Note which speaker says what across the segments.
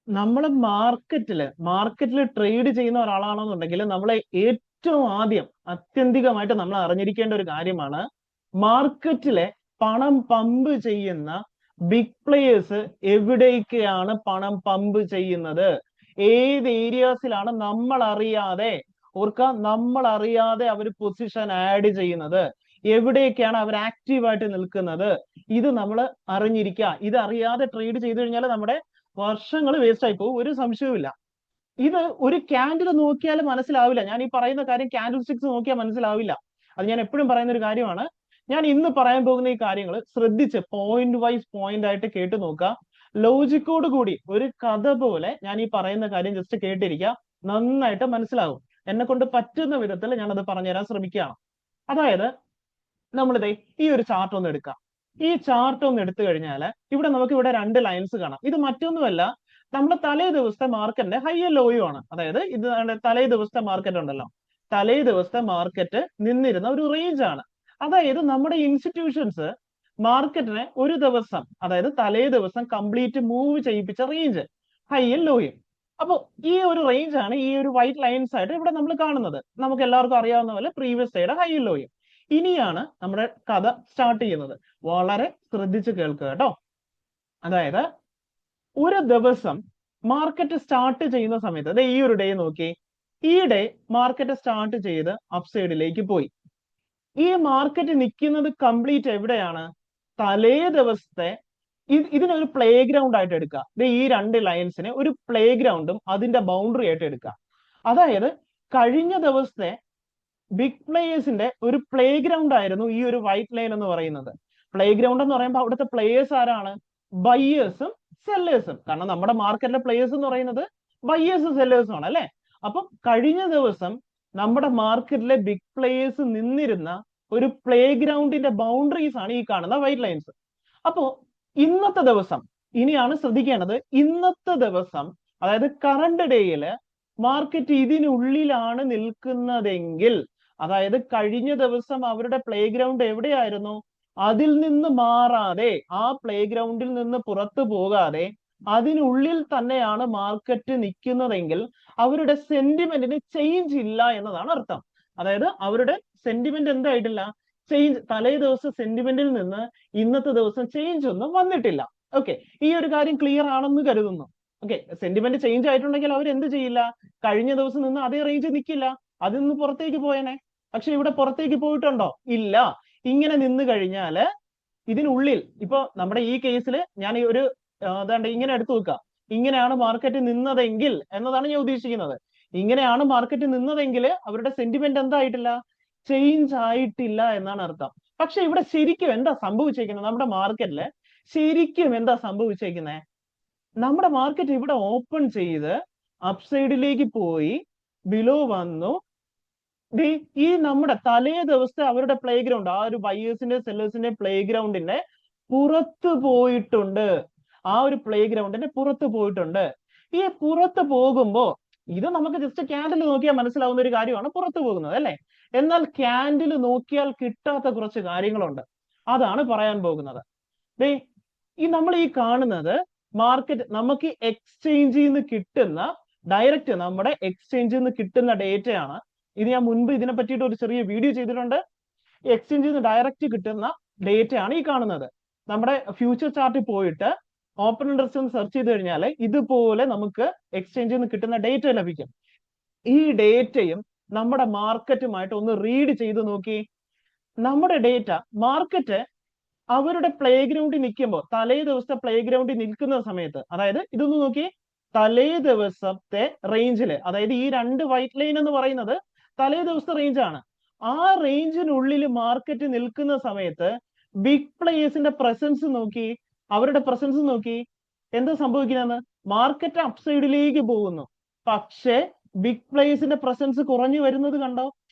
Speaker 1: നമ്മൾ മാർക്കറ്റിൽ ട്രേഡ് ചെയ്യുന്ന ഒരാളാണെന്നുണ്ടെങ്കിൽ നമ്മളെ ഏറ്റവും ആദ്യം ആത്യന്തികമായിട്ട് നമ്മൾ അറിഞ്ഞിരിക്കേണ്ട ഒരു കാര്യമാണ് മാർക്കറ്റിലെ പണം പമ്പ് ചെയ്യുന്ന ബിഗ് പ്ലേയേഴ്സ് എവിടേക്കാണ് പണം പമ്പ് ചെയ്യുന്നത്, ഏത് ഏരിയാസിലാണ് നമ്മൾ അറിയാതെ, നമ്മൾ അറിയാതെ അവർ പൊസിഷൻ ആഡ് ചെയ്യുന്നത്, എവിടേക്കാണ് അവർ ആക്റ്റീവായിട്ട് നിൽക്കുന്നത്. ഇത് നമ്മൾ അറിഞ്ഞിരിക്കുക. ഇത് അറിയാതെ ട്രേഡ് ചെയ്തു കഴിഞ്ഞാൽ നമ്മുടെ വർഷങ്ങൾ വേസ്റ്റ് ആയി പോകും, ഒരു സംശയവുമില്ല. ഇത് ഒരു ക്യാൻഡിൽ നോക്കിയാൽ മനസ്സിലാവില്ല. ഞാൻ ഈ പറയുന്ന കാര്യം ക്യാൻഡിൽ സ്റ്റിക്സ് നോക്കിയാൽ മനസ്സിലാവില്ല. അത് ഞാൻ എപ്പോഴും പറയുന്ന ഒരു കാര്യമാണ്. ഞാൻ ഇന്ന് പറയാൻ പോകുന്ന ഈ കാര്യങ്ങൾ ശ്രദ്ധിച്ച് പോയിന്റ് വൈസ് പോയിന്റ് ആയിട്ട് കേട്ട് നോക്കുക. ലോജിക്കോട് കൂടി ഒരു കഥ പോലെ ഞാൻ ഈ പറയുന്ന കാര്യം ജസ്റ്റ് കേട്ടിരിക്കുക, നന്നായിട്ട് മനസ്സിലാവും. എന്നെ കൊണ്ട് പറ്റുന്ന വിധത്തിൽ ഞാൻ അത് പറഞ്ഞുതരാൻ ശ്രമിക്കുകയാണ്. അതായത് നമ്മളിതേ ഈ ഒരു ചാർട്ട് ഒന്ന് എടുക്കാം. ഈ ചാർട്ട് ഒന്ന് എടുത്തു കഴിഞ്ഞാൽ നമുക്ക് ഇവിടെ രണ്ട് ലൈൻസ് കാണാം. ഇത് മറ്റൊന്നുമല്ല, നമ്മുടെ തലേ ദിവസത്തെ മാർക്കറ്റിന്റെ ഹൈയും ലോയും ആണ്. അതായത് ഇത് തലേ ദിവസത്തെ മാർക്കറ്റ് ഉണ്ടല്ലോ, തലേ ദിവസത്തെ മാർക്കറ്റ് നിന്നിരുന്ന ഒരു റേഞ്ച് ആണ്. അതായത് നമ്മുടെ ഇൻസ്റ്റിറ്റ്യൂഷൻസ് മാർക്കറ്റിനെ ഒരു ദിവസം, അതായത് തലേ ദിവസം കംപ്ലീറ്റ് മൂവ് ചെയ്യിപ്പിച്ച റേഞ്ച് ഹൈയും ലോയും. അപ്പൊ ഈ ഒരു റേഞ്ച് ആണ് ഈ ഒരു വൈറ്റ് ലൈൻസ് ആയിട്ട് ഇവിടെ നമ്മൾ കാണുന്നത്. നമുക്ക് എല്ലാവർക്കും അറിയാവുന്ന പോലെ പ്രീവിയസ് ഡേയുടെ ഹൈയും ലോയും. ഇനിയാണ് നമ്മുടെ കഥ സ്റ്റാർട്ട് ചെയ്യുന്നത്. വളരെ ശ്രദ്ധിച്ച് കേൾക്കുക കേട്ടോ. അതായത് ഒരു ദിവസം മാർക്കറ്റ് സ്റ്റാർട്ട് ചെയ്യുന്ന സമയത്ത്, അതെ ഈ ഒരു ഡേ നോക്കി, ഈ ഡേ മാർക്കറ്റ് സ്റ്റാർട്ട് ചെയ്ത് അപ്സൈഡിലേക്ക് പോയി. ഈ മാർക്കറ്റ് നിൽക്കുന്നത് കംപ്ലീറ്റ് എവിടെയാണ്? തലേ ദിവസത്തെ ഇതിനൊരു പ്ലേ ഗ്രൗണ്ട് ആയിട്ട് എടുക്കുക. ഈ രണ്ട് ലൈൻസിനെ ഒരു പ്ലേ ഗ്രൗണ്ടും അതിന്റെ ബൗണ്ടറി ആയിട്ട് എടുക്കുക. അതായത് കഴിഞ്ഞ ദിവസത്തെ ബിഗ് പ്ലേയേഴ്സിന്റെ ഒരു പ്ലേ ഗ്രൗണ്ട് ആയിരുന്നു ഈ ഒരു വൈറ്റ് ലൈൻ എന്ന് പറയുന്നത്. പ്ലേ ഗ്രൗണ്ട് എന്ന് പറയുമ്പോൾ അവിടുത്തെ പ്ലേയേഴ്സ് ആരാണ്? ബയ്യേഴ്സും സെല്ലേഴ്സും. കാരണം നമ്മുടെ മാർക്കറ്റിലെ പ്ലേയേഴ്സ് എന്ന് പറയുന്നത് ബയ്യേഴ്സും സെല്ലേഴ്സും ആണ് അല്ലെ. അപ്പം കഴിഞ്ഞ ദിവസം നമ്മുടെ മാർക്കറ്റിലെ ബിഗ് പ്ലേയേഴ്സ് നിന്നിരുന്ന ഒരു പ്ലേ ഗ്രൗണ്ടിന്റെ ബൗണ്ടറീസ് ആണ് ഈ കാണുന്ന വൈറ്റ് ലൈൻസ്. അപ്പോ ഇന്നത്തെ ദിവസം ഇനിയാണ് ശ്രദ്ധിക്കേണ്ടത്. ഇന്നത്തെ ദിവസം അതായത് കറണ്ട് ഡേയില് മാർക്കറ്റ് ഇതിനുള്ളിലാണ് നിൽക്കുന്നതെങ്കിൽ, അതായത് കഴിഞ്ഞ ദിവസം അവരുടെ പ്ലേ ഗ്രൗണ്ട് എവിടെയായിരുന്നു, അതിൽ നിന്ന് മാറാതെ, ആ പ്ലേ ഗ്രൗണ്ടിൽ നിന്ന് പുറത്തു പോകാതെ അതിനുള്ളിൽ തന്നെയാണ് മാർക്കറ്റ് നിൽക്കുന്നതെങ്കിൽ അവരുടെ സെന്റിമെന്റിന് ചേഞ്ച് ഇല്ല എന്നതാണ് അർത്ഥം. അതായത് അവരുടെ സെന്റിമെന്റ് എന്തായിട്ടില്ല, ചേഞ്ച്, തലേ ദിവസം സെന്റിമെന്റിൽ നിന്ന് ഇന്നത്തെ ദിവസം ചേഞ്ച് ഒന്നും വന്നിട്ടില്ല. ഓക്കെ, ഈ ഒരു കാര്യം ക്ലിയർ ആണെന്ന് കരുതുന്നു. ഓക്കെ, സെന്റിമെന്റ് ചേഞ്ച് ആയിട്ടുണ്ടെങ്കിൽ അവർ എന്ത് ചെയ്യില്ല, കഴിഞ്ഞ ദിവസം നിന്ന് അതേ റേഞ്ച് നിൽക്കില്ല, അതിൽ നിന്ന് പുറത്തേക്ക് പോയനെ. പക്ഷെ ഇവിടെ പുറത്തേക്ക് പോയിട്ടുണ്ടോ? ഇല്ല. ഇങ്ങനെ നിന്ന് കഴിഞ്ഞാല് ഇതിനുള്ളിൽ, ഇപ്പൊ നമ്മുടെ ഈ കേസിൽ ഞാൻ ഈ ഒരു അതാണ്ട് ഇങ്ങനെ എടുത്തു വെക്കുക, ഇങ്ങനെയാണ് മാർക്കറ്റ് നിന്നതെങ്കിൽ എന്നതാണ് ഞാൻ ഉദ്ദേശിക്കുന്നത്. ഇങ്ങനെയാണ് മാർക്കറ്റ് നിന്നതെങ്കിൽ അവരുടെ സെന്റിമെന്റ് എന്തായിട്ടില്ല, ചേഞ്ച് ആയിട്ടില്ല എന്നാണ് അർത്ഥം. പക്ഷെ ഇവിടെ ശരിക്കും എന്താ സംഭവിച്ചേക്കുന്നത്? നമ്മുടെ മാർക്കറ്റില് ശരിക്കും എന്താ സംഭവിച്ചേക്കുന്നത്? നമ്മുടെ മാർക്കറ്റ് ഇവിടെ ഓപ്പൺ ചെയ്ത് അപ്സൈഡിലേക്ക് പോയി ബിലോ വന്നു. ഈ നമ്മുടെ തലേ ദിവസത്തെ അവരുടെ പ്ലേ ഗ്രൗണ്ട്, ആ ഒരു ബയേഴ്സിന്റെ സെല്ലേഴ്സിന്റെ പ്ലേ ഗ്രൗണ്ടിന്റെ പുറത്ത് പോയിട്ടുണ്ട്. ആ ഒരു പ്ലേ ഗ്രൗണ്ടിന്റെ പുറത്ത് പോയിട്ടുണ്ട്. ഈ പുറത്ത് പോകുമ്പോ ഇത് നമുക്ക് ജസ്റ്റ് ക്യാൻഡിൽ നോക്കിയാൽ മനസ്സിലാവുന്ന ഒരു കാര്യമാണ് പുറത്തു പോകുന്നത് അല്ലെ. എന്നാൽ ക്യാൻഡിൽ നോക്കിയാൽ കിട്ടാത്ത കുറച്ച് കാര്യങ്ങളുണ്ട്. അതാണ് പറയാൻ പോകുന്നത്. നമ്മൾ ഈ കാണുന്നത് മാർക്കറ്റ് നമുക്ക് എക്സ്ചേഞ്ചിൽ നിന്ന് കിട്ടുന്ന, ഡയറക്റ്റ് നമ്മുടെ എക്സ്ചേഞ്ചിൽ നിന്ന് കിട്ടുന്ന ഡേറ്റയാണ്. ഇത് ഞാൻ മുൻപ് ഇതിനെ പറ്റിയിട്ട് ഒരു ചെറിയ വീഡിയോ ചെയ്തിട്ടുണ്ട്. എക്സ്ചേഞ്ചിൽ നിന്ന് ഡയറക്റ്റ് കിട്ടുന്ന ഡേറ്റയാണ് ഈ കാണുന്നത്. നമ്മുടെ ഫ്യൂച്ചർ ചാർട്ടിൽ പോയിട്ട് ഓപ്പൺ ഇൻട്രസ്റ്റ് ഒന്ന് സെർച്ച് ചെയ്ത് കഴിഞ്ഞാൽ ഇതുപോലെ നമുക്ക് എക്സ്ചേഞ്ചിൽ നിന്ന് കിട്ടുന്ന ഡേറ്റ ലഭിക്കും. ഈ ഡേറ്റയും നമ്മുടെ മാർക്കറ്റുമായിട്ട് ഒന്ന് റീഡ് ചെയ്ത് നോക്കി. നമ്മുടെ ഡേറ്റ മാർക്കറ്റ് അവരുടെ പ്ലേ ഗ്രൗണ്ടിൽ നിൽക്കുമ്പോൾ, തലേ ദിവസത്തെ പ്ലേ ഗ്രൗണ്ടിൽ നിൽക്കുന്ന സമയത്ത്, അതായത് ഇതൊന്ന് നോക്കി, തലേ ദിവസത്തെ റേഞ്ചില്, അതായത് ഈ രണ്ട് വൈറ്റ് ലൈൻ എന്ന് പറയുന്നത് തലേ ദിവസത്തെ റേഞ്ച് ആണ്. ആ റേഞ്ചിനുള്ളിൽ മാർക്കറ്റ് നിൽക്കുന്ന സമയത്ത് ബിഗ് പ്ലേയേഴ്സിന്റെ പ്രസൻസ് നോക്കി, അവരുടെ പ്രസൻസ് നോക്കി, എന്താ സംഭവിക്കുന്നതെന്ന്? മാർക്കറ്റ് അപ്സൈഡിലേക്ക് പോകുന്നു, പക്ഷേ ബിഗ് പ്ലേയേഴ്സിന്റെ പ്രസൻസ് കുറഞ്ഞു വരുന്നത് കണ്ടോ?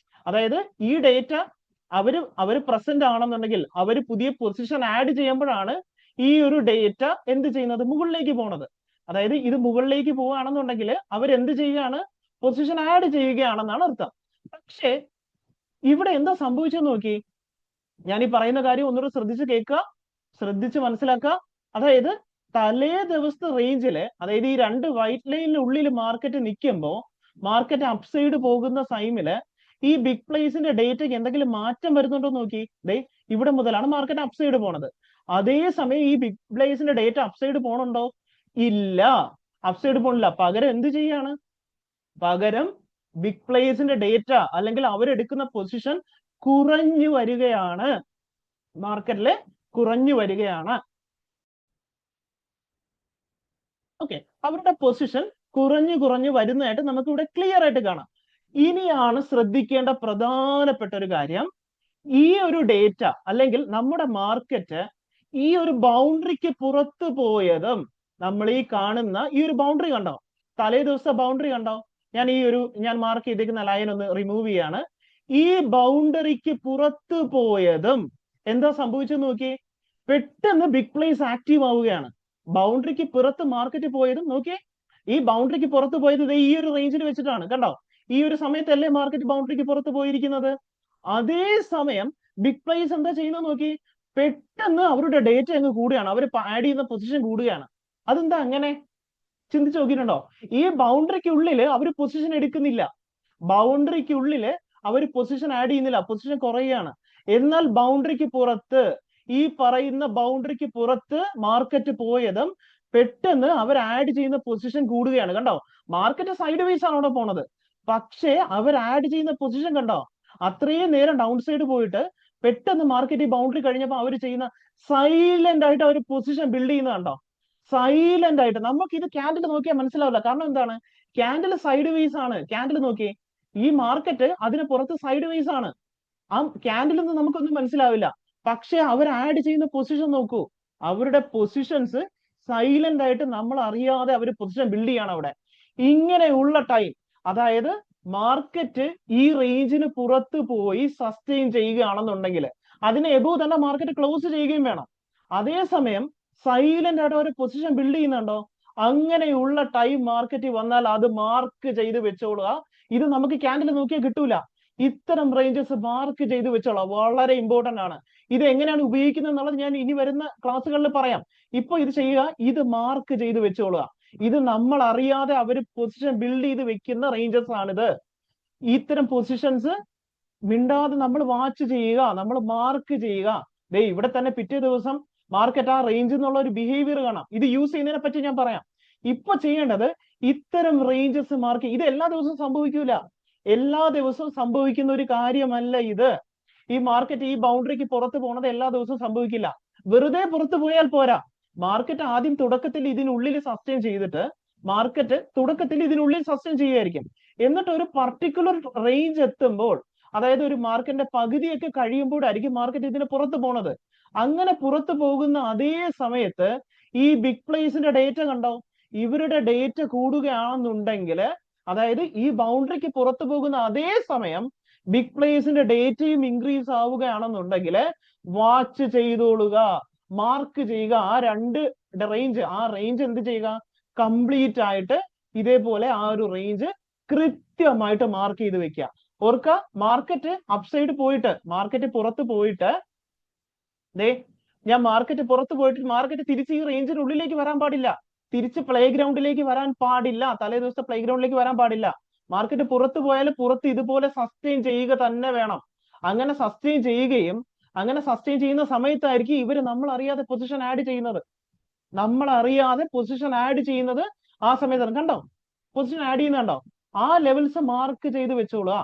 Speaker 1: അതായത് ഈ ഡേറ്റ അവര് പ്രസന്റ് ആണെന്നുണ്ടെങ്കിൽ അവർ പുതിയ പൊസിഷൻ ആഡ് ചെയ്യുമ്പോഴാണ് ഈ ഒരു ഡേറ്റ എന്ത് ചെയ്യുന്നത്, മുകളിലേക്ക് പോണത്. അതായത് ഇത് മുകളിലേക്ക് പോവുകയാണെന്നുണ്ടെങ്കിൽ അവരെന്ത് ചെയ്യുകയാണ്, പൊസിഷൻ ആഡ് ചെയ്യുകയാണെന്നാണ് അർത്ഥം. പക്ഷേ ഇവിടെ എന്താ സംഭവിച്ചെന്ന് നോക്കി. ഞാൻ ഈ പറയുന്ന കാര്യം ഒന്നുകൂടെ ശ്രദ്ധിച്ച് കേൾക്കുക, ശ്രദ്ധിച്ച് മനസ്സിലാക്കുക. അതായത് തലേ ദിവസത്തെ റേഞ്ചില്, അതായത് ഈ രണ്ട് വൈറ്റ് ലൈനിനുള്ളിൽ മാർക്കറ്റ് നിൽക്കുമ്പോൾ, മാർക്കറ്റ് അപ്സൈഡ് പോകുന്ന ടൈമില് ഈ ബിഗ് പ്ലേസിന്റെ ഡേറ്റയ്ക്ക് എന്തെങ്കിലും മാറ്റം വരുന്നുണ്ടോ നോക്കി. ദേ ഇവിടെ മുതലാണ് മാർക്കറ്റ് അപ്സൈഡ് പോണത്. അതേസമയം ഈ ബിഗ് പ്ലേസിന്റെ ഡേറ്റ അപ്സൈഡ് പോണുണ്ടോ? ഇല്ല, അപ്സൈഡ് പോണില്ല. പകരം എന്ത് ചെയ്യാണ്? പകരം ബിഗ് പ്ലേസിന്റെ ഡേറ്റ അല്ലെങ്കിൽ അവരെടുക്കുന്ന പൊസിഷൻ കുറഞ്ഞു വരികയാണ്, മാർക്കറ്റില് കുറഞ്ഞു വരികയാണ്. ഓക്കെ, അവരുടെ പൊസിഷൻ കുറഞ്ഞു വരുന്നതായിട്ട് നമുക്ക് ഇവിടെ ക്ലിയർ ആയിട്ട് കാണാം. ഇനിയാണ് ശ്രദ്ധിക്കേണ്ട പ്രധാനപ്പെട്ട ഒരു കാര്യം, ഈ ഒരു ഡേറ്റ അല്ലെങ്കിൽ നമ്മുടെ മാർക്കറ്റ് ഈ ഒരു ബൗണ്ടറിക്ക് പുറത്തു പോയതും, നമ്മൾ ഈ കാണുന്ന ഈ ഒരു ബൗണ്ടറി കണ്ടോ, തലേ ദിവസത്തെ ബൗണ്ടറി കണ്ടോ, ഞാൻ മാർക്ക് ചെയ്തിരിക്കുന്ന ലൈൻ ഒന്ന് റിമൂവ് ചെയ്യാണ്. ഈ ബൗണ്ടറിക്ക് പുറത്തു പോയതും എന്താ സംഭവിച്ചെന്ന് നോക്കി, പെട്ടെന്ന് ബിഗ് പ്ലേസ് ആക്റ്റീവ് ആവുകയാണ്. ബൗണ്ടറിക്ക് പുറത്ത് മാർക്കറ്റ് പോയതും നോക്കിയേ, ഈ ബൗണ്ടറിക്ക് പുറത്ത് പോയത് ഈ ഒരു റേഞ്ചിൽ വെച്ചിട്ടാണ്, കണ്ടോ? ഈ ഒരു സമയത്തല്ലേ മാർക്കറ്റ് ബൗണ്ടറിക്ക് പുറത്ത് പോയിരിക്കുന്നത്. അതേ സമയം ബിഗ് പ്ലേസ് എന്താ ചെയ്യുന്നത് നോക്കി, പെട്ടെന്ന് അവരുടെ ഡേറ്റ അങ്ങ് കൂടുകയാണ്, അവർ ആഡ് ചെയ്യുന്ന പൊസിഷൻ കൂടുകയാണ്. അതെന്താ അങ്ങനെ? ചിന്തിച്ചു നോക്കിയിട്ടുണ്ടോ? ഈ ബൗണ്ടറിക്കുള്ളില് അവർ പൊസിഷൻ എടുക്കുന്നില്ല, ബൗണ്ടറിക്കുള്ളില് അവർ പൊസിഷൻ ആഡ് ചെയ്യുന്നില്ല, പൊസിഷൻ കുറയുകയാണ്. എന്നാൽ ബൗണ്ടറിക്ക് പുറത്ത്, ഈ പറയുന്ന ബൗണ്ടറിക്ക് പുറത്ത് മാർക്കറ്റ് പോയതും പെട്ടെന്ന് അവർ ആഡ് ചെയ്യുന്ന പൊസിഷൻ കൂടുകയാണ്. കണ്ടോ? മാർക്കറ്റ് സൈഡ് വൈസ് ആണ് അവിടെ പോണത്, പക്ഷേ അവർ ആഡ് ചെയ്യുന്ന പൊസിഷൻ കണ്ടോ? അത്രയും നേരം ഡൗൺ സൈഡ് പോയിട്ട് പെട്ടെന്ന് മാർക്കറ്റ് ഈ ബൗണ്ടറി കഴിഞ്ഞപ്പോൾ അവർ ചെയ്യുന്ന സൈലന്റ് ആയിട്ട് അവർ പൊസിഷൻ ബിൽഡ് ചെയ്യുന്നത് കണ്ടോ? സൈലന്റ് ആയിട്ട്. നമുക്ക് ഇത് ക്യാൻഡിൽ നോക്കിയാൽ മനസ്സിലാവില്ല. കാരണം എന്താണ്? ക്യാൻഡിൽ സൈഡ് വൈസ് ആണ്. ക്യാൻഡിൽ നോക്കി, ഈ മാർക്കറ്റ് അതിന് പുറത്ത് സൈഡ് വൈസ് ആണ്. ആ ക്യാൻഡിൽ നിന്ന് നമുക്കൊന്നും മനസ്സിലാവില്ല. പക്ഷെ അവർ ആഡ് ചെയ്യുന്ന പൊസിഷൻ നോക്കൂ, അവരുടെ പൊസിഷൻസ് സൈലന്റ് ആയിട്ട് നമ്മൾ അറിയാതെ അവർ പൊസിഷൻ ബിൽഡ് ചെയ്യാണ് അവിടെ. ഇങ്ങനെയുള്ള ടൈം, അതായത് മാർക്കറ്റ് ഈ റേഞ്ചിന് പുറത്ത് പോയി സസ്റ്റെയിൻ ചെയ്യുകയാണെന്നുണ്ടെങ്കിൽ അതിന് എബോ തന്നെ മാർക്കറ്റ് ക്ലോസ് ചെയ്യുകയും വേണം. അതേസമയം സൈലന്റ് ആയിട്ട് ഒരു പൊസിഷൻ ബിൽഡ് ചെയ്യുന്നുണ്ടോ? അങ്ങനെയുള്ള ടൈം മാർക്കറ്റ് വന്നാൽ അത് മാർക്ക് ചെയ്ത് വെച്ചോളുക. ഇത് നമുക്ക് ക്യാൻഡിൽ നോക്കിയാൽ കിട്ടൂല. ഇത്തരം റേഞ്ചസ് മാർക്ക് ചെയ്ത് വെച്ചോളാം, വളരെ ഇമ്പോർട്ടന്റ് ആണ്. ഇത് എങ്ങനെയാണ് ഉപയോഗിക്കുന്നത് എന്നുള്ളത് ഞാൻ ഇനി വരുന്ന ക്ലാസ്സുകളിൽ പറയാം. ഇപ്പൊ ഇത് ചെയ്യുക, ഇത് മാർക്ക് ചെയ്ത് വെച്ചോളുക. ഇത് നമ്മൾ അറിയാതെ അവർ പൊസിഷൻ ബിൽഡ് ചെയ്ത് വെക്കുന്ന റേഞ്ചസ് ആണിത്. ഇത്തരം പൊസിഷൻസ് മിണ്ടാതെ നമ്മൾ വാച്ച് ചെയ്യുക, നമ്മൾ മാർക്ക് ചെയ്യുക. ദേ ഇവിടെ തന്നെ പിറ്റേ ദിവസം മാർക്കറ്റ് ആ റേഞ്ച് എന്നുള്ള ഒരു ബിഹേവിയർ കാണാം. ഇത് യൂസ് ചെയ്യുന്നതിനെ പറ്റി ഞാൻ പറയാം. ഇപ്പൊ ചെയ്യേണ്ടത് ഇത്തരം റേഞ്ചസ് മാർക്ക്. ഇത് എല്ലാ ദിവസവും സംഭവിക്കൂല, എല്ലാ ദിവസവും സംഭവിക്കുന്ന ഒരു കാര്യമല്ല ഇത്. ഈ മാർക്കറ്റ് ഈ ബൗണ്ടറിക്ക് പുറത്ത് പോണത് എല്ലാ ദിവസവും സംഭവിക്കില്ല. വെറുതെ പുറത്തു പോയാൽ പോരാ. മാർക്കറ്റ് ആദ്യം തുടക്കത്തിൽ ഇതിനുള്ളിൽ സസ്റ്റെയിൻ ചെയ്തിട്ട്, മാർക്കറ്റ് തുടക്കത്തിൽ ഇതിനുള്ളിൽ സസ്റ്റെയിൻ ചെയ്യുമായിരിക്കും. എന്നിട്ട് ഒരു പർട്ടിക്കുലർ റേഞ്ച് എത്തുമ്പോൾ, അതായത് ഒരു മാർക്കറ്റിന്റെ പകുതിയൊക്കെ കഴിയുമ്പോഴായിരിക്കും മാർക്കറ്റ് ഇതിന് പുറത്ത് പോണത്. അങ്ങനെ പുറത്തു പോകുന്ന അതേ സമയത്ത് ഈ ബിഗ് പ്ലേസിന്റെ ഡേറ്റ കണ്ടോ? ഇവരുടെ ഡേറ്റ കൂടുകയാണെന്നുണ്ടെങ്കിൽ, അതായത് ഈ ബൗണ്ടറിക്ക് പുറത്തു പോകുന്ന അതേ സമയം ബിഗ് പ്ലേസിന്റെ ഡേറ്റയും ഇൻക്രീസ് ആവുകയാണെന്നുണ്ടെങ്കിൽ വാച്ച് ചെയ്തോളുക, മാർക്ക് ചെയ്യുക. ആ രണ്ട് റേഞ്ച് എന്ത് ചെയ്യുക? കംപ്ലീറ്റ് ആയിട്ട് ഇതേപോലെ ആ ഒരു റേഞ്ച് കൃത്യമായിട്ട് മാർക്ക് ചെയ്ത് വെക്കുക. ഓർക്ക, മാർക്കറ്റ് അപ്സൈഡ് പോയിട്ട്, മാർക്കറ്റ് പുറത്ത് പോയിട്ട്, മാർക്കറ്റ് പുറത്ത് പോയിട്ട് മാർക്കറ്റ് തിരിച്ച് ഈ റേഞ്ചിന് ഉള്ളിലേക്ക് വരാൻ പാടില്ല, തിരിച്ച് പ്ലേ ഗ്രൗണ്ടിലേക്ക് വരാൻ പാടില്ല, തലേ ദിവസത്തെ പ്ലേ ഗ്രൗണ്ടിലേക്ക് വരാൻ പാടില്ല. മാർക്കറ്റ് പുറത്ത് പോയാൽ പുറത്ത് ഇതുപോലെ സസ്റ്റെയിൻ ചെയ്യുക തന്നെ വേണം. അങ്ങനെ സസ്റ്റെയിൻ ചെയ്യുന്ന സമയത്തായിരിക്കും ഇവര് നമ്മൾ അറിയാതെ പൊസിഷൻ ആഡ് ചെയ്യുന്നത്. ആ സമയത്താണ്. കണ്ടോ? പൊസിഷൻ ആഡ് ചെയ്യുന്നുണ്ടോ? ആ ലെവൽസ് മാർക്ക് ചെയ്ത് വെച്ചോളുക.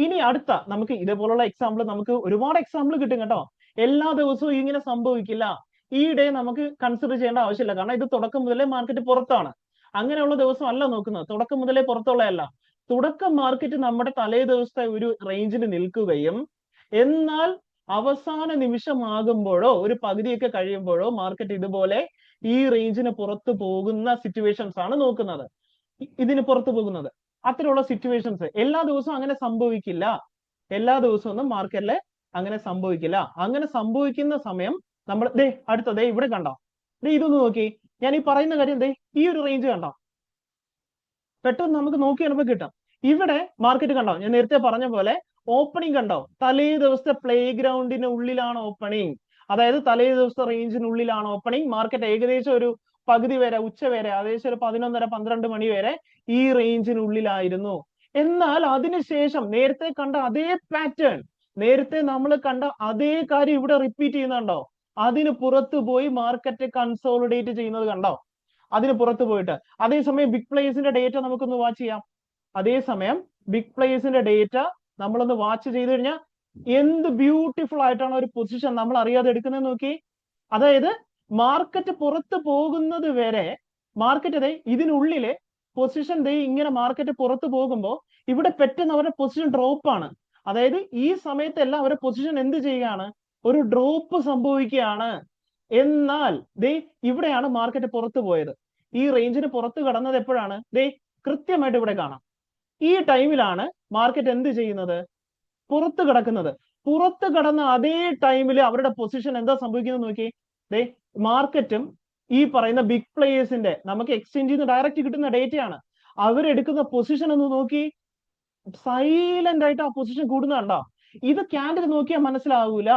Speaker 1: ഇനി അടുത്ത നമുക്ക് ഇതേപോലുള്ള എക്സാമ്പിൾ, നമുക്ക് ഒരുപാട് എക്സാമ്പിൾ കിട്ടും കേട്ടോ. എല്ലാ ദിവസവും ഇങ്ങനെ സംഭവിക്കില്ല. ഈ ഡേ നമുക്ക് കൺസിഡർ ചെയ്യേണ്ട ആവശ്യമില്ല, കാരണം ഇത് തുടക്കം മുതലേ മാർക്കറ്റ് പുറത്താണ്. അങ്ങനെയുള്ള ദിവസം അല്ല നോക്കുന്നത്, തുടക്കം മുതലേ പുറത്തുള്ളതല്ല. തുടക്കം മാർക്കറ്റ് നമ്മുടെ തലേ ദിവസത്തെ ഒരു റേഞ്ചിൽ നിൽക്കുകയും, എന്നാൽ അവസാന നിമിഷമാകുമ്പോഴോ ഒരു പകുതിയൊക്കെ കഴിയുമ്പോഴോ മാർക്കറ്റ് ഇതുപോലെ ഈ റേഞ്ചിന് പുറത്ത് പോകുന്ന സിറ്റുവേഷൻസ് ആണ് നോക്കുന്നത്, ഇതിന് പുറത്തു പോകുന്നത്. അത്തരമുള്ള സിറ്റുവേഷൻസ് എല്ലാ ദിവസവും അങ്ങനെ സംഭവിക്കില്ല. എല്ലാ ദിവസവും ഒന്നും മാർക്കറ്റില് അങ്ങനെ സംഭവിക്കില്ല. അങ്ങനെ സംഭവിക്കുന്ന സമയം നമ്മൾ അടുത്ത ഇവിടെ കണ്ടോ? ഇതൊന്ന് നോക്കി. ഞാൻ ഈ പറയുന്ന കാര്യം ഈ ഒരു റേഞ്ച് കണ്ടോ? പെട്ടെന്ന് നമുക്ക് നോക്കി കാണുമ്പോൾ കിട്ടും. ഇവിടെ മാർക്കറ്റ് കണ്ടോ? ഞാൻ നേരത്തെ പറഞ്ഞ പോലെ ഓപ്പണിംഗ് കണ്ടോ? തലേ ദിവസത്തെ പ്ലേ ഗ്രൗണ്ടിന് ഉള്ളിലാണ് ഓപ്പണിംഗ്. അതായത് തലേ ദിവസത്തെ റേഞ്ചിനുള്ളിലാണ് ഓപ്പണിംഗ്. മാർക്കറ്റ് ഏകദേശം ഒരു പകുതി വരെ, ഉച്ച വരെ, ഏകദേശം ഒരു 11:30-12 മണി വരെ ഈ റേഞ്ചിനുള്ളിലായിരുന്നു. എന്നാൽ അതിനുശേഷം നേരത്തെ കണ്ട അതേ പാറ്റേൺ, നേരത്തെ നമ്മൾ കണ്ട അതേ കാര്യം ഇവിടെ റിപ്പീറ്റ് ചെയ്യുന്നുണ്ടോ? അതിന് പുറത്തു പോയി മാർക്കറ്റ് കൺസോളിഡേറ്റ് ചെയ്യുന്നത് കണ്ടോ? അതിന് പുറത്തു പോയിട്ട്. അതേസമയം ബിഗ് പ്ലേയേഴ്സിന്റെ ഡേറ്റ നമുക്കൊന്ന് വാച്ച് ചെയ്യാം. അതേസമയം ബിഗ് പ്ലേയേഴ്സിന്റെ ഡേറ്റ നമ്മളൊന്ന് വാച്ച് ചെയ്ത് കഴിഞ്ഞാൽ എന്ത് ബ്യൂട്ടിഫുൾ ആയിട്ടാണ് ഒരു പൊസിഷൻ നമ്മൾ അറിയാതെ എടുക്കുന്നത് നോക്കി. അതായത് മാർക്കറ്റ് പുറത്ത് പോകുന്നത് വരെ മാർക്കറ്റ് ഇതിനുള്ളിലെ പൊസിഷൻ ഇങ്ങനെ മാർക്കറ്റ് പുറത്ത് പോകുമ്പോൾ ഇവിടെ പെട്ടെന്ന് അവരുടെ പൊസിഷൻ ഡ്രോപ്പ് ആണ്. അതായത് ഈ സമയത്തെല്ലാം അവരുടെ പൊസിഷൻ എന്ത് ചെയ്യുകയാണ്? ഒരു ഡ്രോപ്പ് സംഭവിക്കുകയാണ്. എന്നാൽ ഇവിടെയാണ് മാർക്കറ്റ് പുറത്തു പോയത്. ഈ റേഞ്ചിന് പുറത്ത് കടന്നത് എപ്പോഴാണ്? കൃത്യമായിട്ട് ഇവിടെ കാണാം. ഈ ടൈമിലാണ് മാർക്കറ്റ് എന്ത് ചെയ്യുന്നത്? പുറത്ത് കിടക്കുന്നത്. പുറത്ത് കടന്ന അതേ ടൈമിൽ അവരുടെ പൊസിഷൻ എന്താ സംഭവിക്കുന്നത് നോക്കി. മാർക്കറ്റും ഈ പറയുന്ന ബിഗ് പ്ലേയേഴ്സിന്റെ, നമുക്ക് എക്സ്ചേഞ്ചിൽ നിന്ന് ഡയറക്റ്റ് കിട്ടുന്ന ഡേറ്റയാണ്, അവരെടുക്കുന്ന പൊസിഷൻ ഒന്ന് നോക്കി. സൈലന്റ് ആയിട്ട് ആ പൊസിഷൻ കൂടുന്നുണ്ടോ? ഇത് ക്യാൻഡിൽ നോക്കിയാൽ മനസ്സിലാവൂല.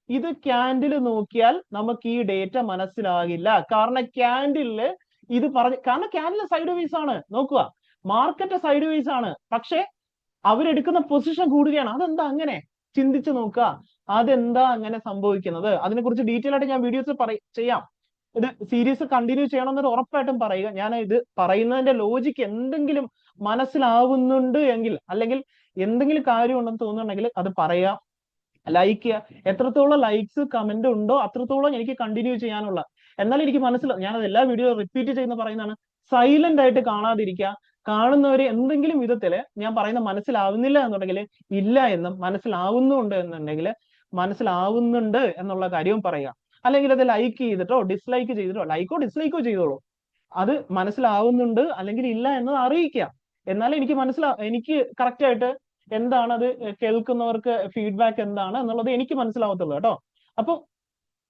Speaker 1: ഇത് ക്യാൻഡിൽ നോക്കിയാൽ നമുക്ക് ഈ ഡേറ്റ മനസ്സിലാകില്ല. കാരണം ക്യാൻഡില് ഇത് കാരണം ക്യാൻഡിൽ സൈഡ് വേസ് ആണ്. നോക്കുക, മാർക്കറ്റ് സൈഡ് വേസ് ആണ്, പക്ഷെ അവരെടുക്കുന്ന പൊസിഷൻ കൂടുകയാണ്. അതെന്താ അങ്ങനെ? ചിന്തിച്ചു നോക്കുക, അതെന്താ അങ്ങനെ സംഭവിക്കുന്നത്? അതിനെക്കുറിച്ച് ഡീറ്റെയിൽ ആയിട്ട് ഞാൻ വീഡിയോസ് ചെയ്യാം. ഇത് സീരീസ് കണ്ടിന്യൂ ചെയ്യണമെന്നൊരു ഉറപ്പായിട്ടും പറയുക. ഞാൻ ഇത് പറയുന്നതിന്റെ ലോജിക്ക് എന്തെങ്കിലും മനസ്സിലാവുന്നുണ്ട് എങ്കിൽ, അല്ലെങ്കിൽ എന്തെങ്കിലും കാര്യം ഉണ്ടെന്ന് തോന്നുന്നുണ്ടെങ്കിൽ അത് പറയാം. ലൈക്ക് ചെയ്യുക. എത്രത്തോളം ലൈക്സ് കമന്റ് ഉണ്ടോ അത്രത്തോളം എനിക്ക് കണ്ടിന്യൂ ചെയ്യാനുള്ള. എന്നാൽ എനിക്ക് മനസ്സിലാവും, ഞാനത് എല്ലാ വീഡിയോ റിപ്പീറ്റ് ചെയ്യുന്ന പറയുന്നതാണ്, സൈലന്റ് ആയിട്ട് കാണാതിരിക്കുക. കാണുന്നവര് എന്തെങ്കിലും വിധത്തില് ഞാൻ പറയുന്ന മനസ്സിലാവുന്നില്ല എന്നുണ്ടെങ്കിൽ ഇല്ല എന്നും, മനസ്സിലാവുന്നുണ്ട് എന്നുണ്ടെങ്കിൽ മനസ്സിലാവുന്നുണ്ട് എന്നുള്ള കാര്യവും പറയാം. അല്ലെങ്കിൽ അത് ലൈക്ക് ചെയ്തിട്ടോ ഡിസ്ലൈക്ക് ചെയ്തിട്ടോ, ലൈക്കോ ഡിസ്ലൈക്കോ ചെയ്തോളൂ, അത് മനസ്സിലാവുന്നുണ്ട് അല്ലെങ്കിൽ ഇല്ല എന്നത് അറിയിക്കാം. എന്നാലും എനിക്ക് കറക്റ്റ് ആയിട്ട് എന്താണ് അത് കേൾക്കുന്നവർക്ക് ഫീഡ്ബാക്ക് എന്താണ് എന്നുള്ളത് എനിക്ക് മനസ്സിലാവത്തുള്ളൂ കേട്ടോ. അപ്പൊ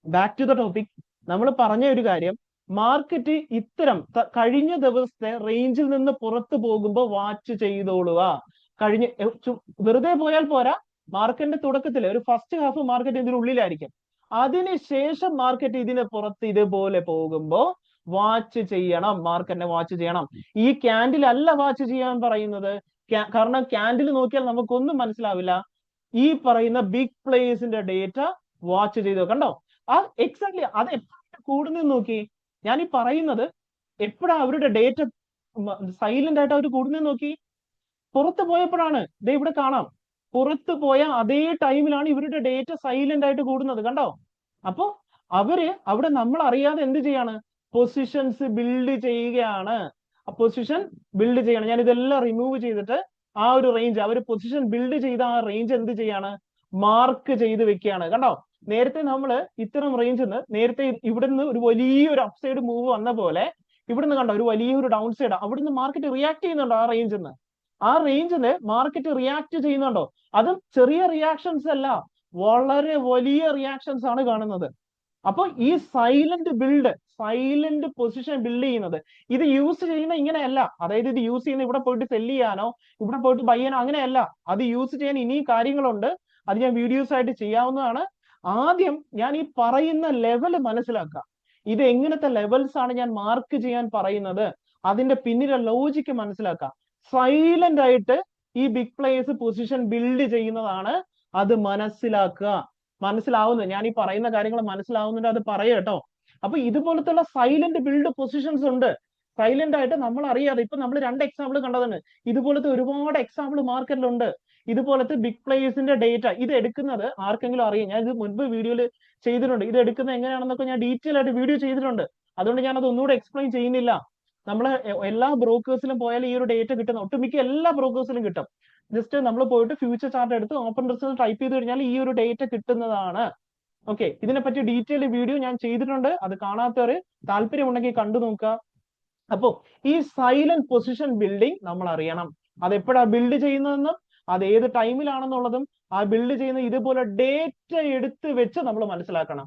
Speaker 1: ബാക്ക് ടു ദ ടോപ്പിക്. നമ്മൾ പറഞ്ഞ ഒരു കാര്യം, മാർക്കറ്റ് ഇത്തരം കഴിഞ്ഞ ദിവസത്തെ റേഞ്ചിൽ നിന്ന് പുറത്തു പോകുമ്പോൾ വാച്ച് ചെയ്തോളുക. വെറുതെ പോയാൽ പോരാ. മാർക്കറ്റിന്റെ തുടക്കത്തിൽ ഒരു ഫസ്റ്റ് ഹാഫ് മാർക്കറ്റ് ഇതിനുള്ളിലായിരിക്കും. അതിനുശേഷം മാർക്കറ്റ് ഇതിന് പുറത്ത് ഇതുപോലെ പോകുമ്പോൾ വാച്ച് ചെയ്യണം, മാർക്കറ്റിനെ വാച്ച് ചെയ്യണം. ഈ ക്യാൻഡിൽ അല്ല വാച്ച് ചെയ്യാൻ പറയുന്നത്. കാരണം ക്യാൻഡിൽ നോക്കിയാൽ നമുക്കൊന്നും മനസ്സിലാവില്ല. ഈ പറയുന്ന ബിഗ് പ്ലേയേഴ്സിന്റെ ഡേറ്റ വാച്ച് ചെയ്തോ. കണ്ടോ? ആ എക്സാക്ട്ലി അത് എപ്പോഴും കൂടുന്നെന്ന് നോക്കി. ഞാൻ ഈ പറയുന്നത് എപ്പോഴാ അവരുടെ ഡേറ്റ സൈലന്റ് ആയിട്ട് അവർ കൂടുന്നെന്ന് നോക്കി. പുറത്ത് പോയപ്പോഴാണ്. ഇവിടെ കാണാം, പുറത്ത് പോയ അതേ ടൈമിലാണ് ഇവരുടെ ഡേറ്റ സൈലന്റ് ആയിട്ട് കൂടുന്നത്. കണ്ടോ? അപ്പൊ അവര് അവിടെ നമ്മൾ അറിയാതെ എന്ത് ചെയ്യാണ്? പൊസിഷൻസ് ബിൽഡ് ചെയ്യുകയാണ്. പൊസിഷൻ ബിൽഡ് ചെയ്യണം. ഞാൻ ഇതെല്ലാം റിമൂവ് ചെയ്തിട്ട് ആ ഒരു റേഞ്ച്, അവർ പൊസിഷൻ ബിൽഡ് ചെയ്ത ആ റേഞ്ച് എന്ത് ചെയ്യാണ്? മാർക്ക് ചെയ്ത് വെക്കുകയാണ്. കണ്ടോ? നേരത്തെ നമ്മൾ ഇത്തരം റേഞ്ചിൽ നിന്ന്, നേരത്തെ ഇവിടുന്ന് ഒരു വലിയൊരു അപ്സൈഡ് മൂവ് വന്ന പോലെ ഇവിടുന്ന് കണ്ടോ ഒരു വലിയൊരു ഡൗൺ സൈഡ്, അവിടുന്ന് മാർക്കറ്റ് റിയാക്ട് ചെയ്യുന്നുണ്ടോ? ആ റേഞ്ചിന് മാർക്കറ്റ് റിയാക്ട് ചെയ്യുന്നുണ്ടോ? അതും ചെറിയ റിയാക്ഷൻസ് അല്ല, വളരെ വലിയ റിയാക്ഷൻസ് ആണ് കാണുന്നത്. അപ്പൊ ഈ സൈലന്റ് പൊസിഷൻ ബിൽഡ് ചെയ്യുന്നത്, ഇത് യൂസ് ചെയ്യുന്ന ഇങ്ങനെയല്ല. അതായത് ഇത് യൂസ് ചെയ്യുന്ന ഇവിടെ പോയിട്ട് സെല് ചെയ്യാനോ ഇവിടെ പോയിട്ട് ബൈ ചെയ്യാനോ അങ്ങനെയല്ല. അത് യൂസ് ചെയ്യാൻ ഇനിയും കാര്യങ്ങളുണ്ട്. അത് ഞാൻ വീഡിയോസ് ആയിട്ട് ചെയ്യാവുന്നതാണ്. ആദ്യം ഞാൻ ഈ പറയുന്ന ലെവൽ മനസ്സിലാക്കാം. ഇത് എങ്ങനത്തെ ലെവൽസ് ആണ് ഞാൻ മാർക്ക് ചെയ്യാൻ പറയുന്നത്, അതിന്റെ പിന്നിലെ ലോജിക്ക് മനസ്സിലാക്കാം. സൈലന്റ് ആയിട്ട് ഈ ബിഗ് പ്ലേയേഴ്സ് പൊസിഷൻ ബിൽഡ് ചെയ്യുന്നതാണ്. അത് മനസ്സിലാവുന്നത്. ഞാൻ ഈ പറയുന്ന കാര്യങ്ങൾ മനസ്സിലാവുന്നുണ്ട്, അത് പറയട്ടോ. അപ്പൊ ഇതുപോലത്തെ സൈലന്റ് ബിൽഡ് പൊസിഷൻസ് ഉണ്ട്. സൈലന്റ് ആയിട്ട് നമ്മൾ അറിയാതെ. ഇപ്പൊ നമ്മൾ 2 എക്സാമ്പിൾ കണ്ടതാണ്. ഇതുപോലത്തെ ഒരുപാട് എക്സാമ്പിൾ മാർക്കറ്റിലുണ്ട്. ഇതുപോലത്തെ ബിഗ് പ്ലേയേഴ്സിന്റെ ഡേറ്റ ഇത് എടുക്കുന്നത് ആർക്കെങ്കിലും അറിയാം? ഞാൻ ഇത് മുൻപ് വീഡിയോയിൽ ചെയ്തിട്ടുണ്ട്. ഇത് എടുക്കുന്നത് എങ്ങനെയാണെന്നൊക്കെ ഞാൻ ഡീറ്റെയിൽ ആയിട്ട് വീഡിയോ ചെയ്തിട്ടുണ്ട്. അതുകൊണ്ട് ഞാൻ അത് ഒന്നുകൂടെ എക്സ്പ്ലെയിൻ ചെയ്യുന്നില്ല. നമ്മള് എല്ലാ ബ്രോക്കേഴ്സിലും പോയാൽ ഈ ഒരു ഡേറ്റ കിട്ടുന്ന, ഒട്ടുമിക്ക എല്ലാ ബ്രോക്കേഴ്സിലും കിട്ടും. ജസ്റ്റ് നമ്മൾ പോയിട്ട് ഫ്യൂച്ചർ ചാർട്ട് എടുത്ത് ഓപ്പൺ റിസൾട്ട് ടൈപ്പ് ചെയ്ത് കഴിഞ്ഞാൽ ഈ ഒരു ഡേറ്റ കിട്ടുന്നതാണ്. ഓക്കെ, ഇതിനെപ്പറ്റി ഡീറ്റെയിൽ വീഡിയോ ഞാൻ ചെയ്തിട്ടുണ്ട്. അത് കാണാത്തവര് താല്പര്യമുണ്ടെങ്കിൽ കണ്ടു നോക്കുക. അപ്പോ ഈ സൈലന്റ് പൊസിഷൻ ബിൽഡിംഗ് നമ്മൾ അറിയണം. അത് എപ്പോഴാ ബിൽഡ് ചെയ്യുന്നതെന്നും അത് ഏത് ടൈമിലാണെന്നുള്ളതും ആ ബിൽഡ് ചെയ്യുന്ന ഇതുപോലെ ഡേറ്റ എടുത്ത് വെച്ച് നമ്മൾ മനസ്സിലാക്കണം.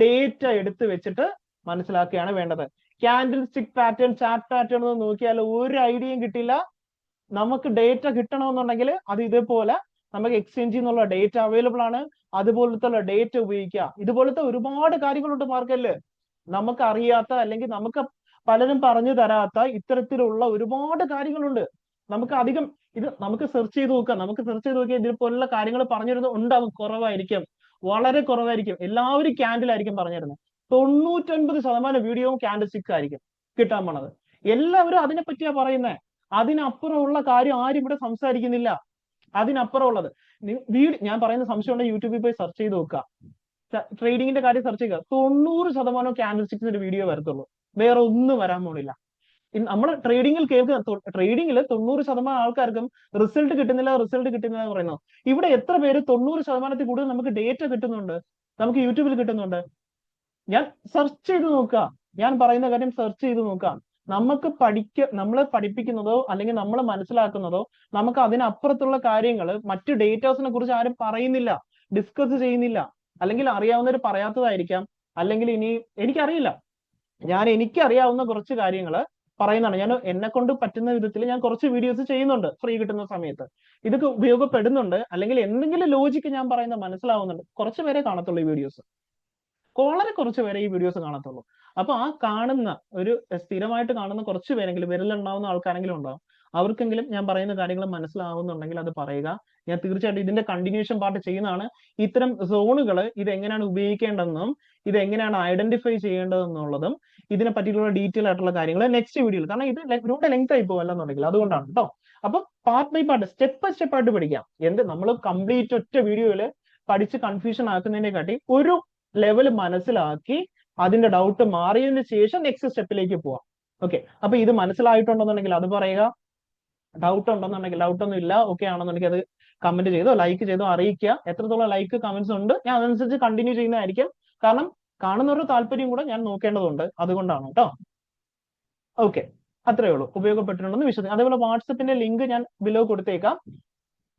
Speaker 1: ഡേറ്റ എടുത്ത് വെച്ചിട്ട് മനസ്സിലാക്കുകയാണ് വേണ്ടത്. Candle stick pattern, chart pattern ഒന്നും നോക്കിയാൽ ഒരു ഐഡിയയും കിട്ടില്ല. നമുക്ക് ഡേറ്റ കിട്ടണമെന്നുണ്ടെങ്കിൽ അത് ഇതുപോലെ നമുക്ക് എക്സ്ചേഞ്ചിൽ നിന്നുള്ള ഡേറ്റ അവൈലബിൾ ആണ്, അതുപോലത്തെ ഡേറ്റ ഉപയോഗിക്കുക. ഇതുപോലത്തെ ഒരുപാട് കാര്യങ്ങളുണ്ട് മാർക്കറ്റില്. നമുക്ക് അറിയാത്ത അല്ലെങ്കിൽ നമുക്ക് പലരും പറഞ്ഞു തരാത്ത ഇത്തരത്തിലുള്ള ഒരുപാട് കാര്യങ്ങളുണ്ട്. നമുക്ക് അധികം ഇത് നമുക്ക് സെർച്ച് ചെയ്ത് നോക്കാം. നമുക്ക് സെർച്ച് ചെയ്ത് നോക്കിയാൽ ഇതുപോലുള്ള കാര്യങ്ങൾ പറഞ്ഞിരുന്നത് ഉണ്ടാവും, കുറവായിരിക്കും, വളരെ കുറവായിരിക്കും. എല്ലാവരും ക്യാൻഡിലായിരിക്കും പറഞ്ഞിരുന്നത്. 99% വീഡിയോയും ക്യാൻഡിൽ സ്റ്റിക്സ് ആയിരിക്കും കിട്ടാൻ പോണത്. എല്ലാവരും അതിനെ പറ്റിയാ പറയുന്നത്. അതിനപ്പുറമുള്ള കാര്യം ആരും ഇവിടെ സംസാരിക്കുന്നില്ല. അതിനപ്പുറമുള്ളത് ഞാൻ പറയുന്ന സംശയം ഉണ്ടെങ്കിൽ യൂട്യൂബിൽ പോയി സെർച്ച് ചെയ്ത് നോക്കുക. ട്രേഡിങ്ങിന്റെ കാര്യം സെർച്ച് ചെയ്യുക. 90% ക്യാൻഡിൽ സ്റ്റിക്സിന്റെ വീഡിയോ വരത്തുള്ളൂ, വേറെ ഒന്നും വരാൻ പോണില്ല. നമ്മൾ ട്രേഡിങ്ങിൽ കേൾക്കുക, ട്രേഡിങ്ങിൽ 90% ആൾക്കാർക്കും റിസൾട്ട് കിട്ടുന്നില്ല എന്ന് പറയുന്നത്. ഇവിടെ എത്ര പേര് 90% കൂടുതൽ നമുക്ക് ഡേറ്റ കിട്ടുന്നുണ്ട്, നമുക്ക് യൂട്യൂബിൽ കിട്ടുന്നുണ്ട്. ഞാൻ സെർച്ച് ചെയ്ത് നോക്കുക, ഞാൻ പറയുന്ന കാര്യം സെർച്ച് ചെയ്ത് നോക്കാം. നമ്മളെ പഠിപ്പിക്കുന്നതോ അല്ലെങ്കിൽ നമ്മൾ മനസ്സിലാക്കുന്നതോ നമുക്ക് അതിനപ്പുറത്തുള്ള കാര്യങ്ങൾ മറ്റു ഡേറ്റാസിനെ കുറിച്ച് ആരും പറയുന്നില്ല, ഡിസ്കസ് ചെയ്യുന്നില്ല. അല്ലെങ്കിൽ അറിയാവുന്നവർ പറയാത്തതായിരിക്കാം, അല്ലെങ്കിൽ ഇനി എനിക്കറിയില്ല. എനിക്കറിയാവുന്ന കുറച്ച് കാര്യങ്ങൾ പറയുന്നതാണ്. ഞാൻ എന്നെ കൊണ്ട് പറ്റുന്ന വിധത്തിൽ ഞാൻ കുറച്ച് വീഡിയോസ് ചെയ്യുന്നുണ്ട് ഫ്രീ കിട്ടുന്ന സമയത്ത്. ഇതൊക്കെ ഉപയോഗപ്പെടുന്നുണ്ട്, അല്ലെങ്കിൽ എന്തെങ്കിലും ലോജിക്ക് ഞാൻ പറയുന്നത് മനസ്സിലാവുന്നുണ്ട്. കുറച്ച് പേരെ കാണത്തുള്ളൂ ഈ വീഡിയോസ്, വളരെ കുറച്ച് പേരെ ഈ വീഡിയോസ് കാണത്തുള്ളൂ. അപ്പൊ ആ കാണുന്ന ഒരു സ്ഥിരമായിട്ട് കാണുന്ന കുറച്ച് പേരെങ്കിലും, വിരലുണ്ടാവുന്ന ആൾക്കാരെങ്കിലും ഉണ്ടാവും, അവർക്കെങ്കിലും ഞാൻ പറയുന്ന കാര്യങ്ങൾ മനസ്സിലാവുന്നുണ്ടെങ്കിൽ അത് പറയുക. ഞാൻ തീർച്ചയായിട്ടും ഇതിന്റെ കണ്ടിന്യൂഷൻ പാർട്ട് ചെയ്യുന്നതാണ്. ഇത്തരം സോണുകൾ ഇത് എങ്ങനെയാണ് ഉപയോഗിക്കേണ്ടതെന്നും ഇത് എങ്ങനെയാണ് ഐഡന്റിഫൈ ചെയ്യേണ്ടതെന്നുള്ളതും ഇതിനെ പറ്റിയിട്ടുള്ള ഡീറ്റെയിൽ ആയിട്ടുള്ള കാര്യങ്ങൾ നെക്സ്റ്റ് വീഡിയോയിൽ, കാരണം ഇത് ഒരുപാട് ലെങ്ത് ആയി പോകുമല്ലെന്നുണ്ടെങ്കിൽ അതുകൊണ്ടാണ് കേട്ടോ. അപ്പൊ part by part, step by step ആയിട്ട് പഠിക്കാം. നമ്മൾ കംപ്ലീറ്റ് ഒറ്റ വീഡിയോയിൽ പഠിച്ച് കൺഫ്യൂഷൻ ആക്കുന്നതിനെ കാട്ടി ഒരു ലെവൽ മനസ്സിലാക്കി അതിന്റെ ഡൗട്ട് മാറിയതിനു ശേഷം നെക്സ്റ്റ് സ്റ്റെപ്പിലേക്ക് പോവാം. ഓക്കെ, അപ്പൊ ഇത് മനസ്സിലായിട്ടുണ്ടെന്നുണ്ടെങ്കിൽ അത് പറയുക. ഡൗട്ട് ഉണ്ടെന്നുണ്ടെങ്കിൽ, ഡൗട്ടൊന്നും ഇല്ല, ഓക്കെ ആണെന്നുണ്ടെങ്കിൽ അത് കമന്റ് ചെയ്തോ ലൈക്ക് ചെയ്തോ അറിയിക്കുക. എത്രത്തോളം ലൈക്ക് കമന്റ്സ് ഉണ്ട് ഞാൻ അതനുസരിച്ച് കണ്ടിന്യൂ ചെയ്യുന്നതായിരിക്കും. കാരണം കാണുന്നവരുടെ താല്പര്യം കൂടെ ഞാൻ നോക്കേണ്ടതുണ്ട്, അതുകൊണ്ടാണ് കേട്ടോ. ഓക്കെ, അത്രേ ഉള്ളൂ. ഉപയോഗപ്പെട്ടിട്ടുണ്ടെന്ന് വിശ്വസിക്കും. അതേപോലെ വാട്സപ്പിന്റെ ലിങ്ക് ഞാൻ ബിലോ കൊടുത്തേക്കാം.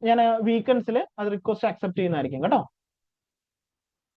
Speaker 1: ഞാൻ വീക്കെൻഡ്സിൽ അത് റിക്വസ്റ്റ് അക്സെപ്റ്റ് ചെയ്യുന്നതായിരിക്കും കേട്ടോ.